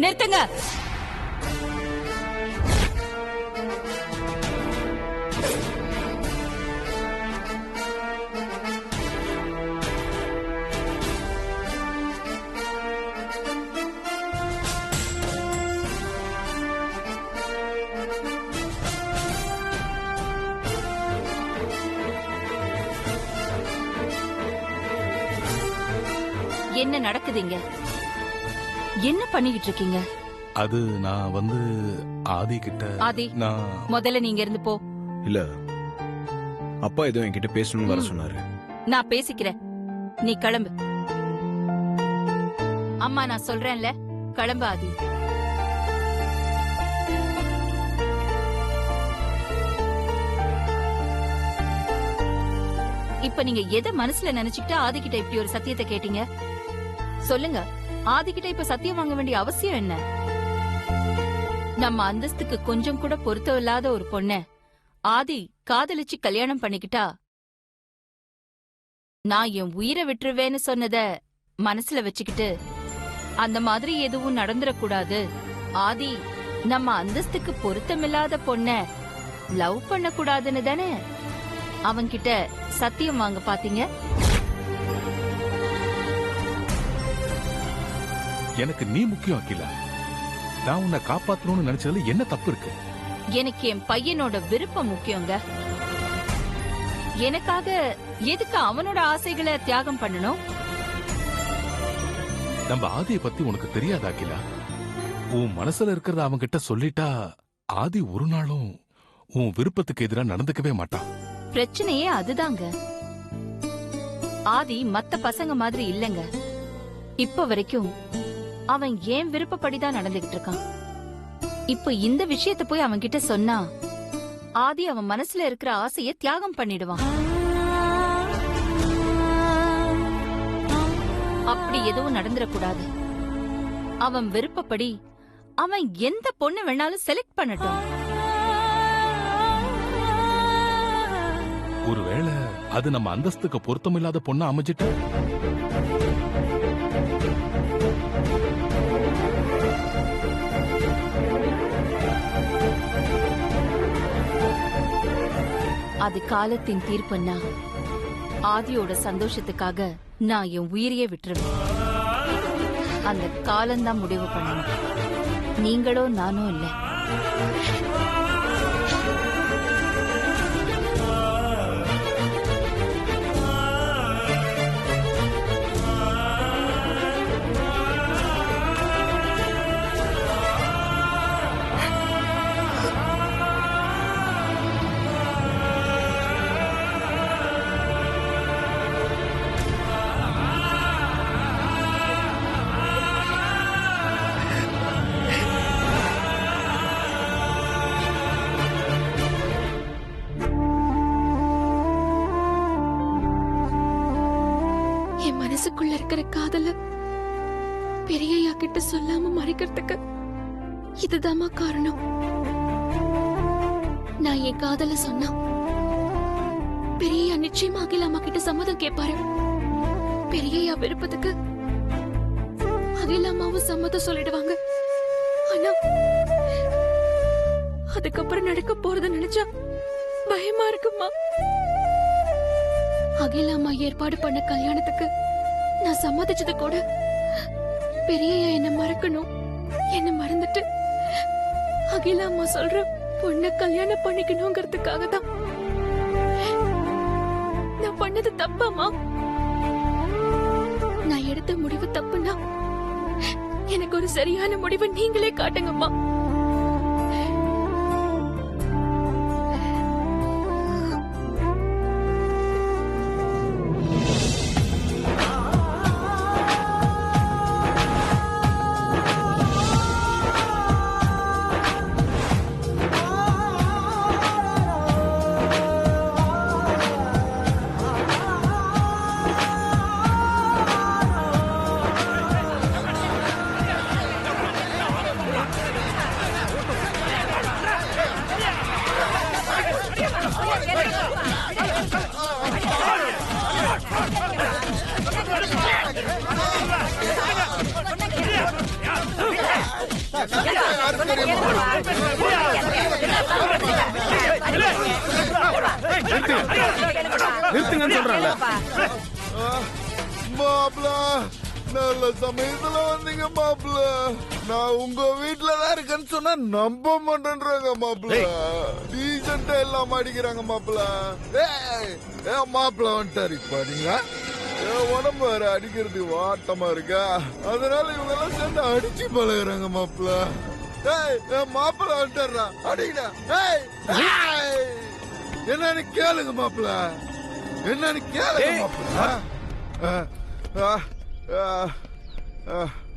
நிறுத்துங்க. என்ன நடக்குதுங்க? என்ன பண்ணிக்கிட்டு இருக்கீங்க? அது நான் ஆதி கிட்ட ஆதி, முதல்ல நீங்க இருந்து போ. இல்ல, அப்பா ஏதோ என்கிட்ட பேசணும்னு வர சொன்னாரு. நான் பேசிக்கிறேன், நீ கிளம்பு. அம்மா நான் சொல்றேன்ல, கிளம்பு ஆதி. இப்ப நீங்க எதை மனசுல நினைச்சுக்கிட்டு ஆதி கிட்ட இப்படி ஒரு சத்தியத்தை கேட்டீங்க? சொல்லுங்க, ஆதி கிட்ட இப்ப சத்தியம் வாங்க வேண்டிய அவசியம் என்ன? நம்ம அந்தஸ்துக்கு கொஞ்சம் கூட பொருத்தம் இல்லாத ஒரு பொண்ண ஆதி காதலிச்சு கல்யாணம் பண்ணிக்கிட்டா நான் என் உயிரை விட்டுருவேன்னு சொன்னத மனசுல வச்சுக்கிட்டு அந்த மாதிரி எதுவும் நடந்துடக்கூடாது, ஆதி நம்ம அந்தஸ்துக்கு பொருத்தமில்லாத பொண்ண லவ் பண்ண கூடாதுன்னு தானே அவன்கிட்ட சத்தியம் வாங்க பாத்தீங்க? எனக்கு நீ முக்கியம் அகிலா. நான் உன்னை காப்பாத்தணும்னு நினைச்சதுல என்ன தப்பு இருக்கு? எனக்கு என் பையனோட விருப்பம் முக்கியங்க. எனக்காக எதுக்கு அவனோட ஆசைகளை தியாகம் பண்ணணும்? நம்ம ஆதியை பத்தி உனக்கு தெரியாதா அகிலா? உன் மனசுல இருக்கிறத அவன்கிட்ட சொல்லிட்டா ஆதி ஒரு நாளும் உன் விருப்பத்துக்கு எதிராக நடந்துக்கவே மாட்டான். பிரச்சனையே அதுதாங்க. ஆதி மத்த பசங்க மாதிரி இல்லங்க. இப்ப வரைக்கும் அவன் ஏன் விருப்பப்படிதான் நடந்துகிட்டு இருக்கான். இப்ப இந்த விஷயத்த போய் அவன் கிட்ட சொன்னா ஆதி அவன் மனசுல இருக்கிற ஆசைய தியாகம் பண்ணிடுவான். அப்படி எதுவும் நடந்துடக்கூடாது. அவன் விருப்பப்படி அவன் எந்த பொண்ணு வேணாலும் செலக்ட் பண்ணட்டும். ஒருவேளை அது நம்ம அந்தஸ்துக்கு பொருத்தமில்லாத பொண்ணா அமைஞ்சிட்டு அது காலத்தின் தீர்ப்புன்னா ஆதியோட சந்தோஷத்துக்காக நான் என் உயிரையே விட்டுருவேன். அந்த காலம்தான் முடிவு பண்ணணும், நீங்களோ நானோ இல்ல. மனசுக்குள்ள இருக்கிற காதல பெரியய்யா கிட்ட சொல்லாம மறைக்கிறதுக்கு இதுதாமா காரணம். நான் என் காதல சொன்னா பெரியய்யா நிச்சயமா அகிலாமா கிட்ட சம்மதம் கேட்பாரு. பெரியய்யா விருப்பத்துக்கு அகிலாமாவும் சம்மதம் சொல்லிடுவாங்க. ஆனா அதுக்கப்புறம் நடக்க போறத நினைச்சா பயமா இருக்குமா? அகிலாமா ஏற்பாடு பண்ண கல்யாணத்துக்கு நான் சம்மதிச்சது கூட பெரியய்யா என்ன மறக்கணும், என்ன மறந்துட்டு அகிலாமா சொல்ற பொண்ண கல்யாணம் பண்ணிக்கணுங்கிறதுக்காக தான். நான் பண்ணது தப்பாமா? நான் எடுத்த முடிவு தப்புனா எனக்கு ஒரு சரியான முடிவை நீங்களே காட்டுங்கம்மா. நிறுத்துங்கன்னு சொல்றேன்ல. மாப்பிள நல்ல சமயத்துல வந்தீங்க மாப்பிள. நான் உங்க வீட்டுலதான் இருக்கேன்னு சொன்னா நம்ப மாட்டேன்றாங்க மாப்பிள. டீசெண்டா எல்லாம் அடிக்கிறாங்க மாப்பிள. மாப்பிள வந்துட்டாரு பாத்தீங்களா? உடம்பு வேற அடிக்கிறதுக்கு வாட்டமா இருக்கா, அதனால இவங்க எல்லாம் சேர்ந்து அடிச்சு பழகுறாங்க மாப்பிள. மாப்பிள வந்துட்டாரா அடிக்கடா. என்னன்னு கேளுங்க மாப்பிள, என்னன்னு கேளுங்க மாப்பிள.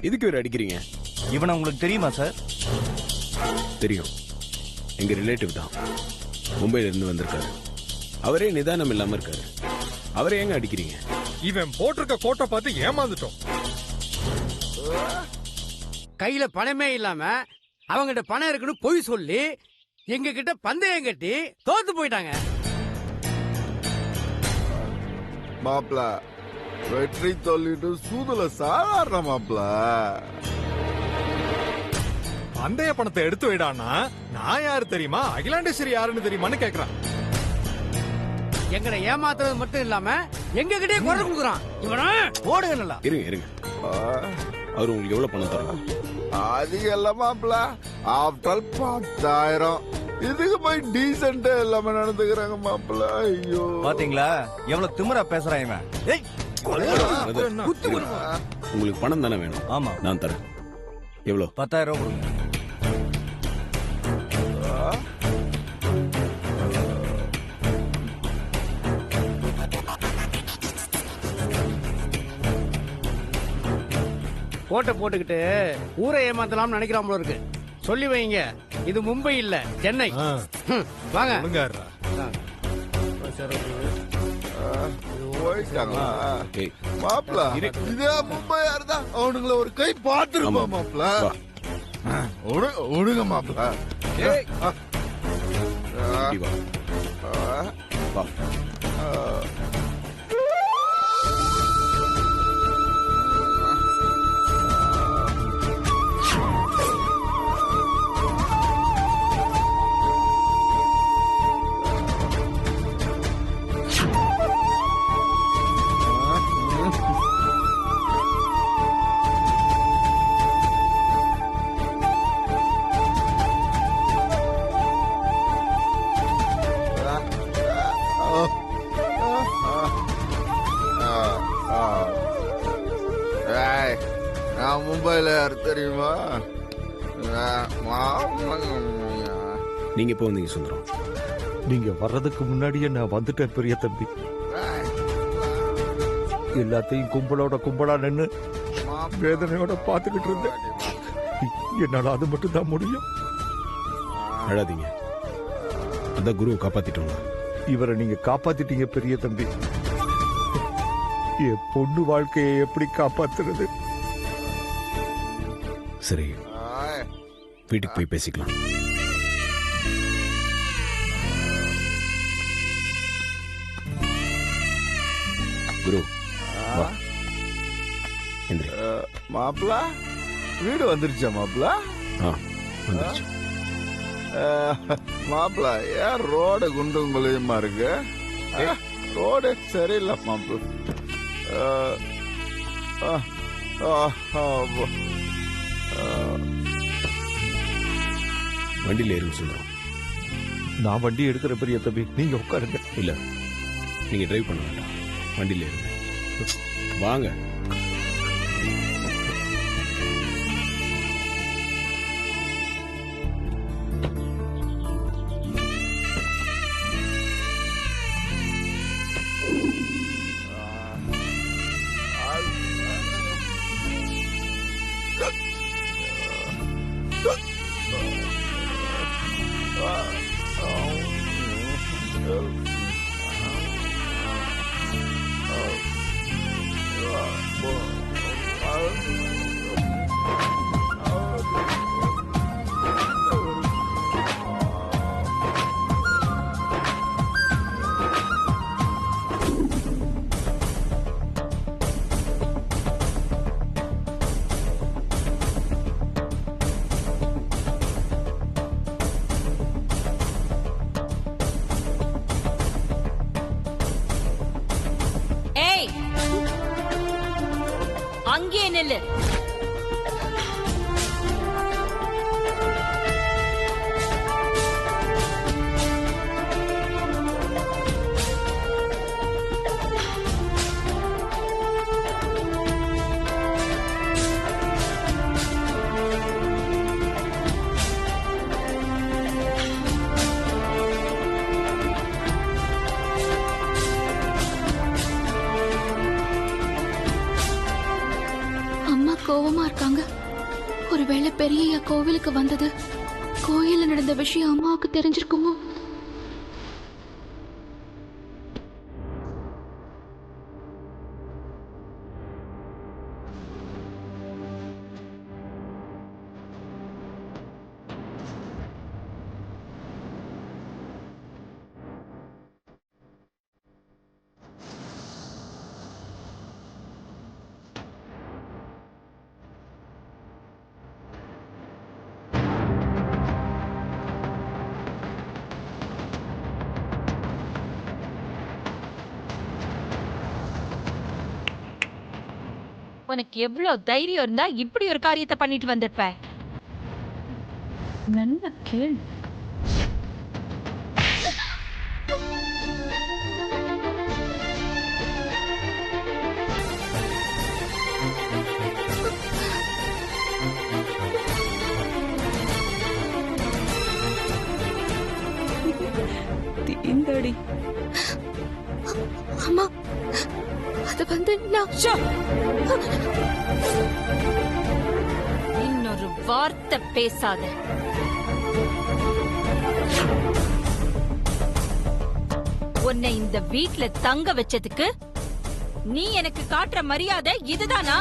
எதுக்கு இவர் அடிக்கிறீங்க? இவனை உங்களுக்கு தெரியுமா சார்? தெரியும், எங்க ரிலேட்டிவ் தான். மும்பைல இருந்து வந்திருக்காரு. அவரே நிதானம் இல்லாம இருக்காரு. அவரே எங்க அடிக்கிறீங்க? இவன் போட்டிருக்க கோட்டை பார்த்து ஏமாந்துட்டோம். கையில பணமே இல்லாம அவங்கிட்ட பணம் இருக்குன்னு பொய் சொல்லி எங்க கிட்ட பந்தயம் கட்டி தோத்து போயிட்டாங்க. மாப்பிள வெற்றி சொல்லிட்டு சூதுல சாதாரண மாப்பிள. பந்தய பணத்தை எடுத்து விடானா நான் யாரு தெரியுமா, அகிலாண்டேஸ்வரி யாருன்னு தெரியுமான்னு கேக்குறான். எங்களை ஏமாத்துறது மட்டும் இல்லாம எங்க கிட்டே குரல் கொடுக்குறான். இவன போடுங்க நல்லா. இருங்க. அவர் உங்களுக்கு எவ்வளவு பணம் தரும்? அதிகம் இல்ல மாப்பிள, ஆஃப்டர் 10,000. இதுக்கு போய் டீசெண்டா எல்லாமே நடந்துக்கிறாங்க மாப்பிள. ஐயோ பாத்தீங்களா எவ்வளவு திமிரா பேசுறான் இவன். ஏய், உங்களுக்கு பணம் தானே வேணும்? ஆமா, நான் தரேன். எவ்வளவு? 10,000 ரூபாய் கொடுங்க. கோட்டை போட்டுக்கிட்டு ஊரை ஏமாத்தலாம்னு நினைக்கிறான் போல இருக்கு. சொல்லி வைங்க, இது மும்பை இல்ல சென்னை. வாங்க. ஒழுங்காடுறா. போயிட்டாங்களா ஏய், மாப்பிள? இதே மும்பை யாருதான் அவனுங்கள ஒரு கை பாத்துருப்பா மாப்பிள. ஒடுங்க மாப்பிள. இப்படி வா. வா. நான் மும்பைல யார் தெரியுமா? நீங்க எப்போ வந்தீங்க சுந்தரம்? நீங்க வர்றதுக்கு முன்னாடியே நான் வந்துட்டேன் பெரிய தம்பி. எல்லாத்தையும் கும்பலா நின்னு வேதனையோட பாத்துக்கிட்டு இருந்தேன். என்னால அது மட்டும் தான் முடியும். அழாதீங்க, அதான் குருவை காப்பாத்திட்டோம். இவரை நீங்க காப்பாத்திட்டீங்க பெரிய தம்பி. என் பொண்ணு வாழ்க்கையை எப்படி காப்பாத்துறது? சரி, வீட்டுக்கு போய் பேசிக்கலாம். குரு வா. எந்திரி. மாப்பிள வீடு வந்துருச்சா மாப்பிள? வந்துருச்சு. மாப்பிள ஏன் ரோடு குண்டும் குழியுமா இருக்கு? ரோடு சரியில்லை மாப்பிள. வண்டியில ஏறுங்க சுந்தரம். நான் வண்டி எடுக்கிற பெரிய தம்பி, நீங்க உட்காருங்க. இல்ல, நீங்க டிரைவ் பண்ண வேண்டாம், வண்டியில ஏறுங்க. வாங்க. Oh. ஏய், அங்கே நில்லு. அம்மா கோவமா இருக்காங்க. ஒருவேளை பெரியய்யா கோவிலுக்கு வந்தது கோயில்ல நடந்த விஷயம் அம்மாவுக்கு தெரிஞ்சிருக்குமோ? உனக்கு எவ்வளவு தைரியம் இருந்தா இப்படி ஒரு காரியத்தை பண்ணிட்டு வந்திருப்ப? நல்ல கேள்வி. தீந்தடி. அம்மா, அது வந்து நான் இன்னொரு வார்த்தை பேசாத. உன்னை இந்த வீட்ல தங்க வச்சதுக்கு நீ எனக்கு காட்டுற மரியாதை இதுதானா?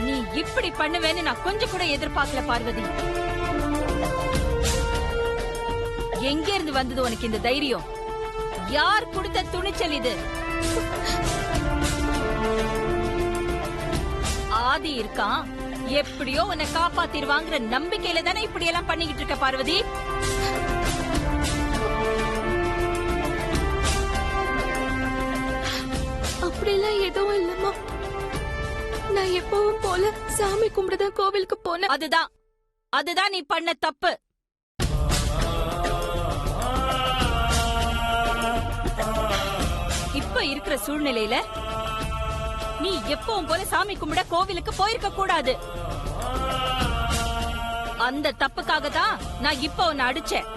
நீ இப்படி பண்ணுவேன்னு நான் கொஞ்சம் கூட எதிர்பார்க்கல பார்வதி. எங்க இருந்து வந்தது உனக்கு இந்த தைரியம்? யார் கொடுத்த துணிச்சல் இது? ஆதி இருக்கான், எப்படியோ உன்னை காப்பாத்திடுவாங்கிற நம்பிக்கையில தானே இப்படி எல்லாம் பண்ணிக்கிட்டு இருக்க பார்வதி. அப்படிலாம் எதுவும் இல்லம்மா. நான் எப்பவும் போல சாமி கும்பிடுதான் கோவிலுக்கு போனேன். அதுதான் நீ பண்ண தப்பு. இப்ப இருக்கிற சூழ்நிலையில நீ எப்பவும் போல சாமி கும்பிட கோவிலுக்கு போயிருக்க கூடாது. அந்த தப்புக்காக தான் நான் இப்ப உன்னை அடிச்சேன்.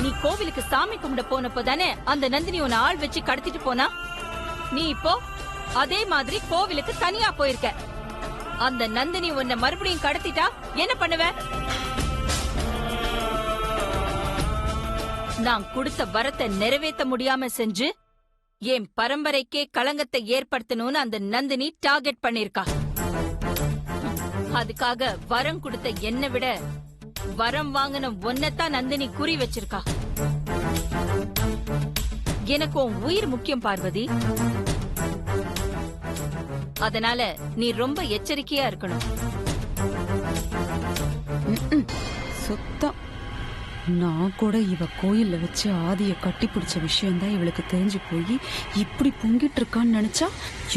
நீ கோவிலுக்கு சாமி கும்பிட போனப்போ தானே அந்த நந்தினி உன்னை ஆள் வச்சு கடத்திட்டு போனா. நீ இப்போ அதே மாதிரி கோவிலுக்கு தனியா போயிருக்க. அந்த நந்தினி உன்னை மறுபடியும் கடத்திட்டா என்ன பண்ணுவ? நான் கொடுத்த வரத்தை நிறைவேற்ற முடியாம செஞ்சு என் பரம்பரைக்கே களங்கத்தை ஏற்படுத்தணும்னு அந்த நந்தினி டார்கெட் பண்ணிருக்கா. அதுக்காக வரம் கொடுத்த என்னை விட வரம் வாங்கின ஒன்னதான் நந்தினி குறி வச்சிருக்கா. எனக்கு உன் உயிர் முக்கியம் பார்வதி. அதனால நீ ரொம்ப எச்சரிக்கையா இருக்கணும். சுத்தம். நான் கூட இவ கோயில்ல வச்சு ஆதிய கட்டி பிடிச்ச விஷயம்தான் இவளுக்கு தெரிஞ்சு போய் இப்படி பொங்கிட்டு இருக்கான்னு நினைச்சா,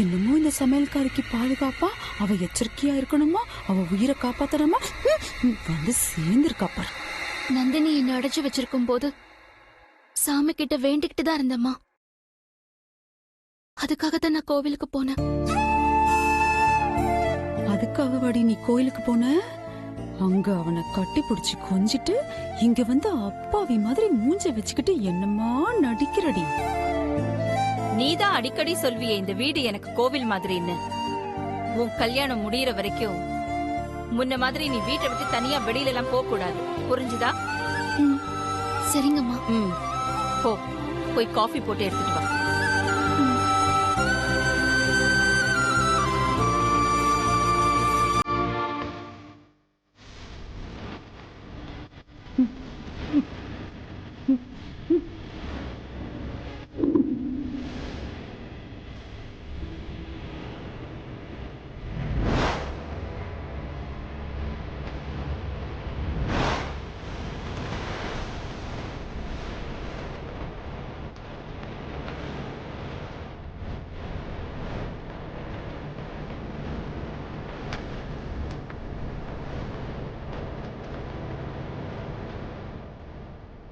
இன்னமும் இந்த சமையல்காரிக்கு பாதுகாப்பா அவ எச்சரிக்கையா இருக்கணுமா, அவ உயிரை காப்பாத்தணுமா வந்து சேர்ந்திருக்கா பாரு. நந்தினி என்ன அடைச்சு வச்சிருக்கும் போது சாமி கிட்ட வேண்டிக்கிட்டு தான் இருந்தம்மா. அதுக்காகத்தான் நான் கோவிலுக்கு போனேன். அதுக்காக வாடி நீ கோயிலுக்கு போன? அங்க அவனை கட்டி பிடிச்சு கொஞ்சிட்டு இங்க வந்து அப்பாவி மாதிரி மூஞ்ச வச்சுக்கிட்டு என்னமா நடிக்கிறடி. நீதான் அடிக்கடி சொல்வியே இந்த வீடு எனக்கு கோவில் மாதிரின்னு. உன் கல்யாணம் முடியற வரைக்கும் முன்ன மாதிரி நீ வீட்டை விட்டு தனியா வெளியில எல்லாம் போக கூடாது, புரிஞ்சுதா? சரிங்கம்மா. போ, போய் காஃபி போட்டு எடுத்துட்டு வா.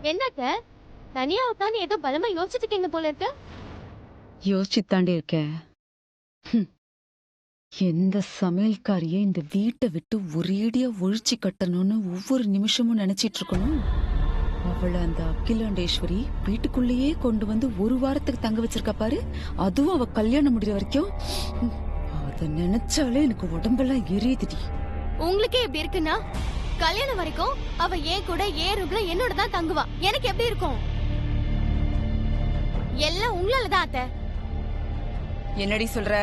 என்னத்த தனியா உட்காந்து ஏதோ பலமா யோசிச்சுட்டு இருக்கீங்க போல இருக்கு. யோசிச்சுத்தாண்டி இருக்கேன். எந்த சமையல்காரிய இந்த வீட்டை விட்டு ஒரேடியா ஒழிச்சு கட்டணும்னு ஒவ்வொரு நிமிஷமும் நினைச்சிட்டு இருக்கணும். அவளை அந்த அகிலாண்டேஸ்வரி வீட்டுக்குள்ளேயே கொண்டு வந்து ஒரு வாரத்துக்கு தங்க வச்சிருக்கா பாரு. அதுவும் அவ கல்யாணம் முடிகிற வரைக்கும். அத நினைச்சாலே எனக்கு உடம்பெல்லாம் எரியுதுடி. உங்களுக்கே எப்படி இருக்குன்னா கல்யாணம் வரைக்கும் அவ ஏன் கூட ஏன் ரூம்ல என்னோட தான் தங்குவா. எனக்கு எப்படி இருக்கும்? எல்லாம் உங்களாலதான் அத்தை. என்னடி சொல்ற?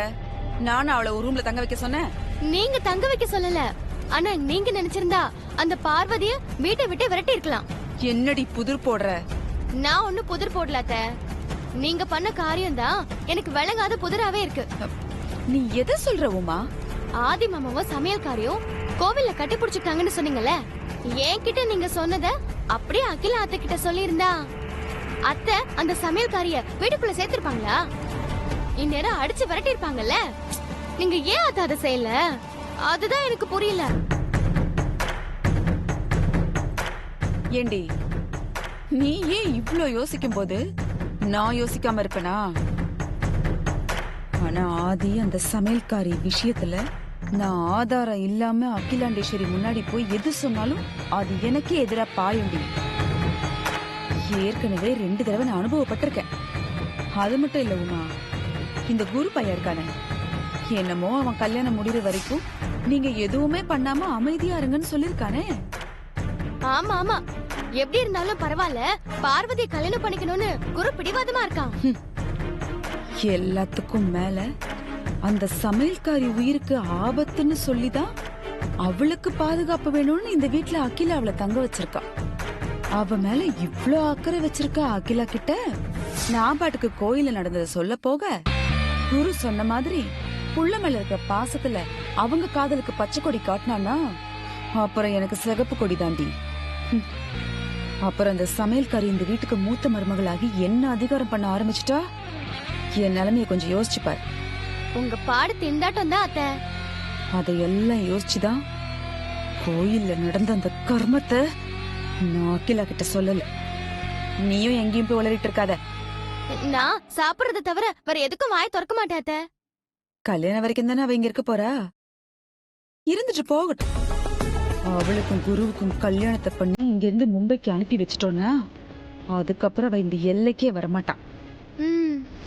நானும் அவளை ஒரு ரூம்ல தங்க வைக்க சொன்னேன். நீங்க தங்க வைக்க சொல்லல. ஆனா நீங்க நினைச்சிருந்தா அந்த பார்வதிய வீட்டை விட்டு விரட்டி இருக்கலாம். என்னடி புதிர் போடுற? நான் ஒண்ணு புதிர் போடல அத்தை. நீங்க பண்ண காரியம் தான் எனக்கு விளங்காத புதிராவே இருக்கு. நீ எதை சொல்ற உமா? ஆதி மாமாவும் சமையல்காரியும் கோவில்ல கட்டி பிடிச்சிட்டாங்கன்னு சொன்னீங்கல்ல, என்கிட்ட நீங்க சொன்னத அப்படியே அகிலா அத்தை கிட்ட சொல்லியிருந்தா அத்தை அந்த சமையல்காரிய வீட்டுக்குள்ள சேர்த்திருப்பாங்களா? இந்நேரம் அடிச்சு விரட்டி இருப்பாங்கல்ல. நீங்க ஏன் அத்தை அதை செய்யல? அதுதான் எனக்கு புரியல. ஏண்டி நீ ஏன் இவ்ளோ யோசிக்கும் போது நான் யோசிக்காம இருப்பேனா? ஆனா ஆதி அந்த சமையல்காரி விஷயத்துல நான் ஆதாரம் இல்லாம அகிலாண்டேஸ்வரி முன்னாடி போய் எது சொன்னாலும் அது எனக்கே எதிரா பாயுண்டி. ஏற்கனவே 2 தடவை நான் அனுபவப்பட்டிருக்கேன். அது மட்டும் இல்ல உமா, இந்த குரு பையன் இருக்கானே, என்னமோ அவன் கல்யாணம் முடிகிற வரைக்கும் நீங்க எதுவுமே பண்ணாம அமைதியா இருங்கன்னு சொல்லிருக்கானே. ஆமா ஆமா, எப்படி இருந்தாலும் பரவாயில்ல, பார்வதியை கல்யாணம் பண்ணிக்கணும்னு குரு பிடிவாதமா இருக்கான். எல்லாத்துக்கும் மேல அந்த சமையல்காரி உயிருக்கு ஆபத்துன்னு சொல்லிதான் அவளுக்கு பாதுகாப்பு வேணும்னு இந்த வீட்டுல அகிலா அவளை தங்க வச்சிருக்கா. அவ மேல இவ்ளோ அக்கறை வச்சிருக்கா அகிலா கிட்ட. நான் பாட்டுக்கு கோயில நடந்ததை சொல்ல போக குரு சொன்ன மாதிரி புள்ள மேல இருக்கிற பாசத்துல அவங்க காதலுக்கு பச்சை கொடி காட்டினானா அப்புறம் எனக்கு சிகப்பு கொடி தாண்டி. அப்புறம் அந்த சமையல்காரி இந்த வீட்டுக்கு மூத்த மருமகளாகி என்ன அதிகாரம் பண்ண ஆரம்பிச்சுட்டா என் நிலைமைய கொஞ்சம் யோசிச்சுப்பார். உங்க பாடு திண்டாட்டம் தான் அத்தை. அதையெல்லாம் யோசிச்சுதான் கோயில்ல நடந்த அந்த கர்மத்தை நான் அகிலா கிட்ட சொல்லல. நீயும் எங்கேயும் போய் உளறிட்டு இருக்காத. நான் சாப்பிடுறத தவிர வேற எதுக்கும் வாய் திறக்க மாட்டேன் அத்தை. கல்யாணம் வரைக்கும் தானே அவ இங்க இருக்க போறா, இருந்துட்டு போகட்டும். அவளுக்கும் குருவுக்கும் கல்யாணத்தை பண்ணி இங்க இருந்து மும்பைக்கு அனுப்பி வச்சிட்டோன்னா அதுக்கப்புறம் அவ இந்த எல்லைக்கே வரமாட்டான்.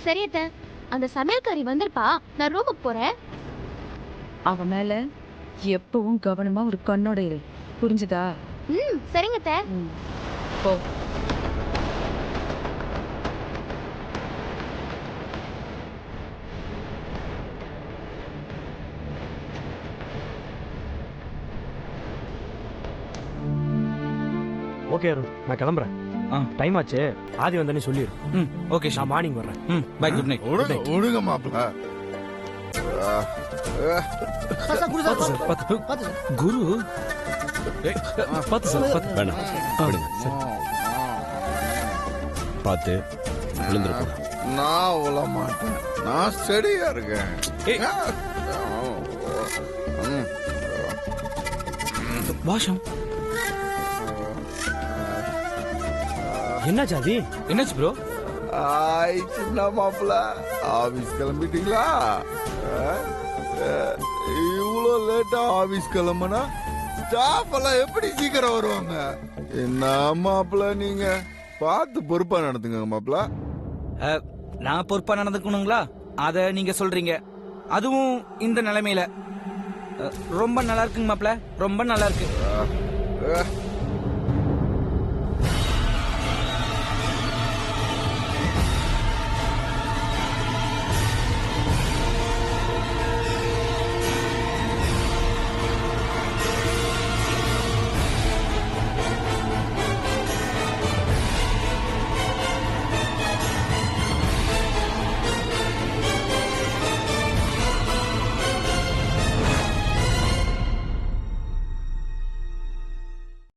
சரி அத்தை, அந்த சமையல்காரி வந்திருப்பா, நான் ரூமுக்கு போறேன். அவ மேல எப்பவும் கவனமா ஒரு கண்ணோட இரு, புரிஞ்சுதா? சரிங்க அத்தை. போ. ஓகே அருண், நான் கிளம்புறேன். டைம் ஆச்சு, ஆதி வந்தனே சொல்லிரு. ஓகே, நான் மார்னிங் வர்றேன். Bye, good night. ஒழுங்க மாப்பிள்ள. குரு பார்த்து சார், வேணாம் பார்த்து விழுந்துருப்பா. நான் உள்ள மாட்டேன், நான் ஸ்டடியா இருக்கேன். வாஷம் என்ன ஜாதி? என்னாச்சு ப்ரோ? சின்ன மாப்பிள்ள, ஆபீஸ் கிளம்பிட்டீங்களா? இவ்வளோ லேட்டா ஆபீஸ் கிளம்புனா ஸ்டாஃப் எல்லாம் எப்படி சீக்கிரம் வருவாங்க? என்ன மாப்பிள்ள, நீங்க பார்த்து பொறுப்பா நடந்துங்க மாப்பிள்ள. நான் பொறுப்பா நடந்துக்கணுங்களா? அத நீங்க சொல்றீங்க, அதுவும் இந்த நிலைமையில. ரொம்ப நல்லா இருக்குங்க மாப்பிள்ள, ரொம்ப நல்லா இருக்கு.